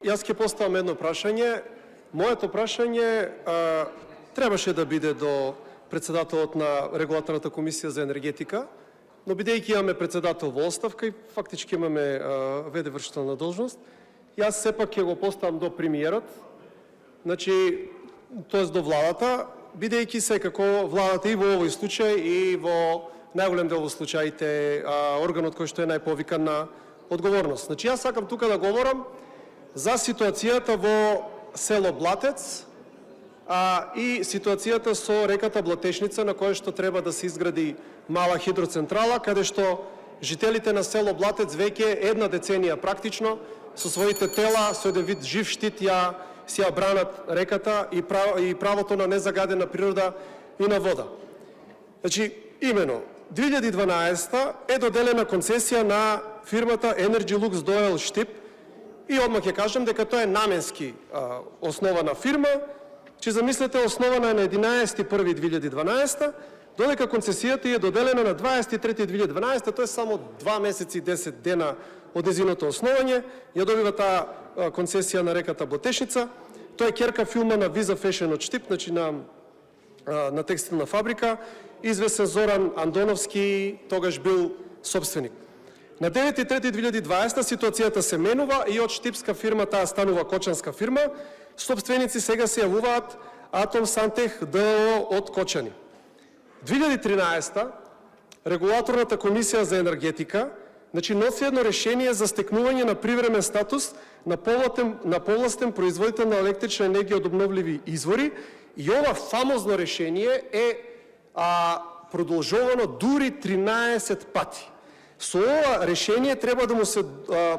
Јас ќе поставам едно прашање. Моето прашање требаше да биде до председателот на Регулаторната комисија за енергетика, но бидејќи имаме председател во оставка и фактички имаме ВД вршител на должност, јас сепак ќе го поставам до премиерот, значи, тоест до владата, бидејќи секако владата и во овој случај и во најголем дел во случаите органот кој што е најповикан на одговорност. Значи, јас сакам тука да говорам за ситуацијата во село Блатец и ситуацијата со реката Блатешница, на која што треба да се изгради мала хидроцентрала, каде што жителите на село Блатец веќе една деценија практично со своите тела, со еден вид жив штит си ја бранат реката и правото на незагадена природа и на вода. Значи, имено, 2012 е доделена концесија на фирмата Energy Lux Doel Штип, и одмah ќе кажам дека тоа е наменски основана фирма, че замислете основана на 11.1.2012, додека концесијата е доделена на 23.2012, тоа е само 2 месеци и 10 дена од незиното основање, ја добива таа концесија на реката Блатешница. Тоа е ќерка филма на Visa Fashion од Штип, значи на текстилна фабрика, известен Зоран Андоновски, тогаш бил собственик. На 9.3.2020 ситуацијата се менува и од штипска фирма таа станува кочанска фирма. Собственици сега се јавуваат Атом Сантех ДОО од Кочани. 2013 Регулаторната комисија за енергетика носи едно решение за стекнување на привремен статус на повластен производител на електрична енергија од обновливи извори, и ова фамозно решение е продолжувано дури 13 пати. Со ова решение треба да му се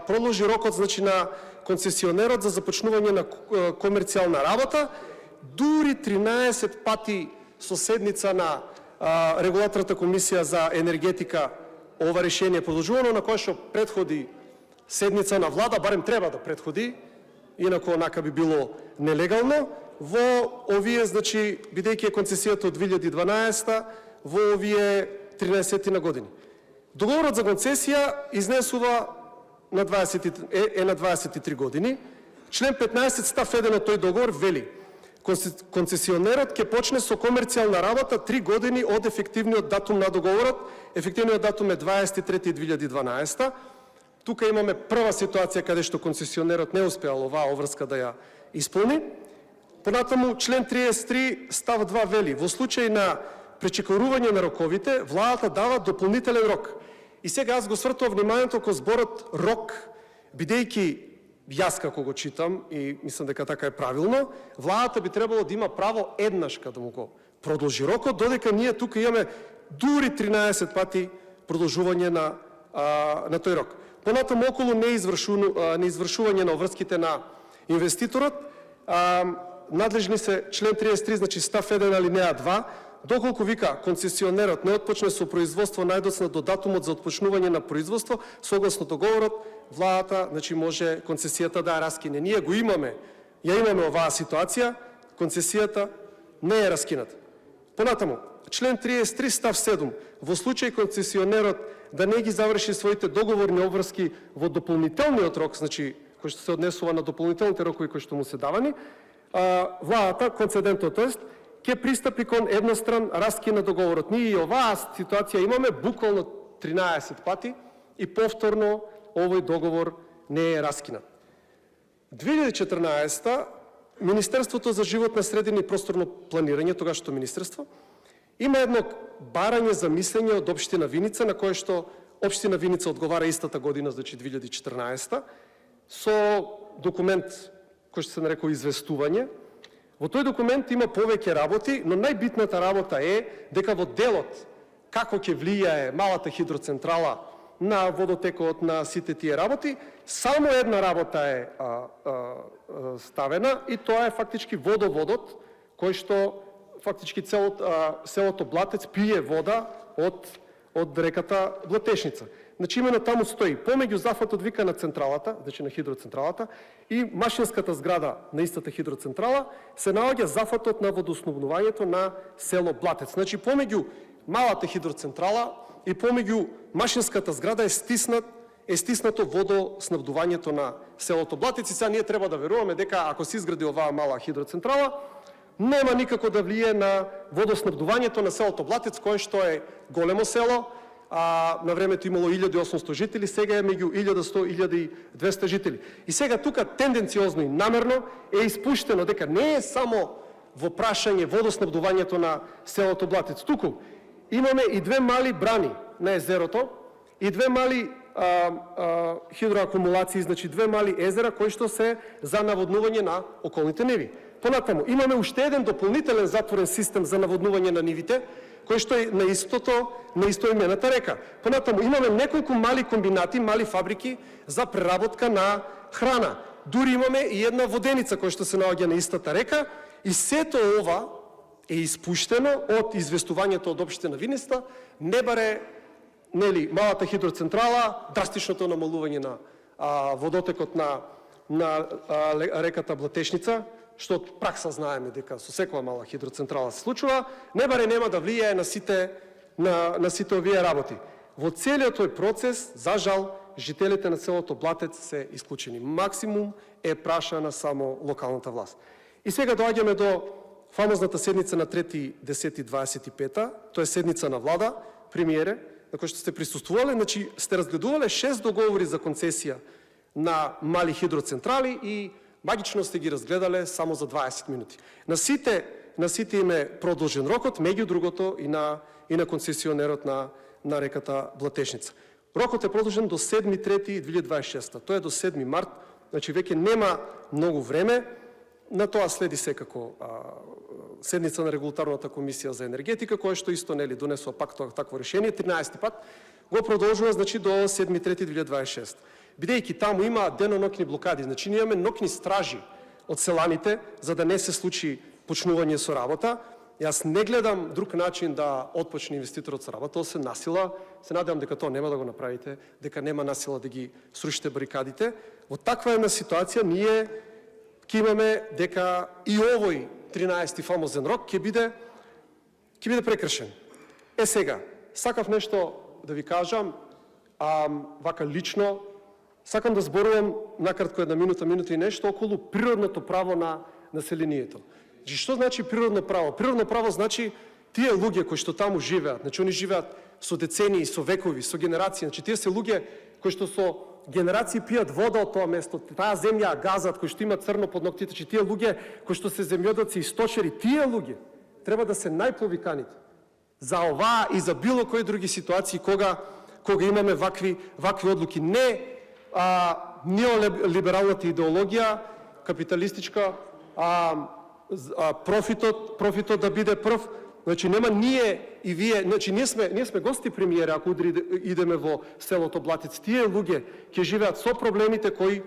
продолжи рокот, значи, на концесионерот за започнување на комерцијална работа, дури 13 пати со седница на Регулаторната комисија за енергетика ова решение продолжувано, на која што претходи седница на влада, барем треба да претходи, инако онака би било нелегално, во овие, значи, бидејќи е концесијата од 2012 во овие 13 на години. Договорот за концесија изнесува на 23 години. Член 15 став 1 од тој договор вели: концесионерот ќе почне со комерцијална работа 3 години од ефективниот датум на договорот. Ефективниот датум е 23.2012. Тука имаме прва ситуација каде што концесионерот не успеал оваа обврска да ја исполни. Понатаму, член 33 став 2 вели: во случај на пречекорување на роковите, владата дава дополнителен рок. И сега аз го свртувам вниманието кон зборот рок, бидејќи јас како го читам и мислам дека така е правилно, владата би требало да има право еднашка да му го продолжи рокот, додека ние тука имаме дури 13 пати продолжување на тој рок. Понатаму, околу неизвршување на обврските на инвеститорот, надлежни се член 33, значи став 1 алинеја 2, доколку вика концесионерот не отпочне со производство најдоцна до датумот за отпочнување на производство, согласно договорот, владата, значи, може концесијата да ја раскине. Ние го имаме, ја имаме оваа ситуација, концесијата не е раскината. Понатаму, член 33 став 7, во случај концесионерот да не ги заврши своите договорни обврски во дополнителниот рок, значи кој што се однесува на дополнителните рокови кои што му се давани, владата, концедентот, тоест, ќе пристапи кон едностран раскин на договорот. Ние и оваа ситуација имаме буквално 13 пати и повторно овој договор не е раскинат. 2014 Министерството за животна средина и просторно планирање, тогашното министерство, има едно барање за мислење од општина Виница, на кое што општина Виница одговара истата година, значи 2014, со документ кој што се нарекува известување. Во тој документ има повеќе работи, но најбитната работа е дека во делот како ќе влијае малата хидроцентрала на водотекот на сите тие работи, само една работа е ставена, и тоа е фактички водоводот, кој што фактички селото Блатец пие вода од реката Блатешница. Значи, именно таму стои, помеѓу зафатот вика на централата, значи на хидроцентралата, и машинската зграда на истата хидроцентрала, се наоѓа зафатот на водоснабдувањето на село Блатец. Значи, помеѓу малата хидроцентрала и помеѓу машинската зграда е стиснат е стиснато водоснабдувањето на селото Блатец. И сега ние треба да веруваме дека ако се изгради оваа мала хидроцентрала, нема никако да влие на водоснабдувањето на селото Блатец, кое што е големо село, на времето имало 1800 жители, сега е меѓу 1100-1200 жители. И сега тука тенденциозно и намерно е испуштено дека не е само во прашање водоснабдувањето на селото Блатец. Туку имаме и две мали брани на езерото и две мали хидроакумулации, значи две мали езера кои што се за наводнување на околните ниви. Понатаму имаме уште еден дополнителен затворен систем за наводнување на нивите, кој што е на истоимената река. Понатаму имаме неколку мали комбинати, мали фабрики за преработка на храна. Дури имаме и една воденица која што се наоѓа на истата река, и сето ова е испуштено од известувањето од општина Винеста, не баре малата хидроцентрала, драстичното намалување на водотекот на реката Блатешница, што од пракса знаеме дека со секоја мала хидроцентрала се случува, не баре нема да влијае на сите овие работи. Во целиот тој процес, за жал, жителите на селото Блатец се исклучени. Максимум е прашана само локалната власт. И сега доаѓаме до фамозната седница на 3.10.25, тоа е седница на влада, премиере, на кој што сте присуствувале, значи сте разгледувале 6 договори за концесија на мали хидроцентрали и магично сте ги разгледале само за 20 минути. На сите им е продолжен рокот, меѓу другото и на концесионерот на реката Блатешница. Рокот е продолжен до 7.3.2026. Тоа е до 7 март, значи веќе нема многу време. На тоа следи секако седница на Регулаторната комисија за енергетика, која што исто донесува пак такво решение, 13 пат, го продолжува значи до 7.3.2026. Бидејќи таму има денонокни блокади, значи ние имаме нокни стражи од селаните за да не се случи почнување со работа. Јас не гледам друг начин да отпочне инвеститорот со работа, освен насила. Се надевам дека тоа нема да го направите, дека нема насила да ги срушите барикадите. Во таква една ситуација ние ќе имаме дека и овој 13-ти фамозен рок ќе биде прекршен. Сега, сакав нешто да ви кажам, вака лично, сакам да зборувам накратко една минута и нешто околу природното право на населението. Што значи природно право? Природно право значи тие луѓе кои што таму живеат, значи они живеат со децении, со векови, со генерации, значи тие се луѓе кои што со генерации пијат вода од тоа место, таа земја газат, кои што имаат црно под ноктите, че тие луѓе кои што се земјоделци и сточери, тие луѓе треба да се најповиканите за оваа и за било кои други ситуации кога имаме вакви одлуки. Не неолибералната идеологија, капиталистичка, профитот да биде прв. Значи нема ние и вие, значи ние сме гости премиера ако идеме во селото Блатец. Тие луѓе ќе живеат со проблемите кои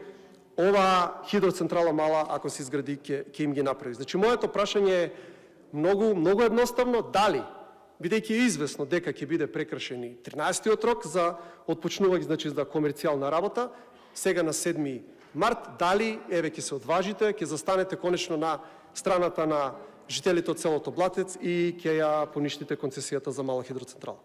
оваа хидроцентрала мала ако се изгради ќе им ги направи. Значи моето прашање е многу едноставно, дали бидејќи е известно дека ќе биде прекршен 13-тиот рок за отпочнување, значи за комерцијална работа, сега на 7 март, дали ќе се одважите, ќе застанете конечно на страната на жителите од селото Блатец и ќе ја поништите концесијата за мала хидроцентрала.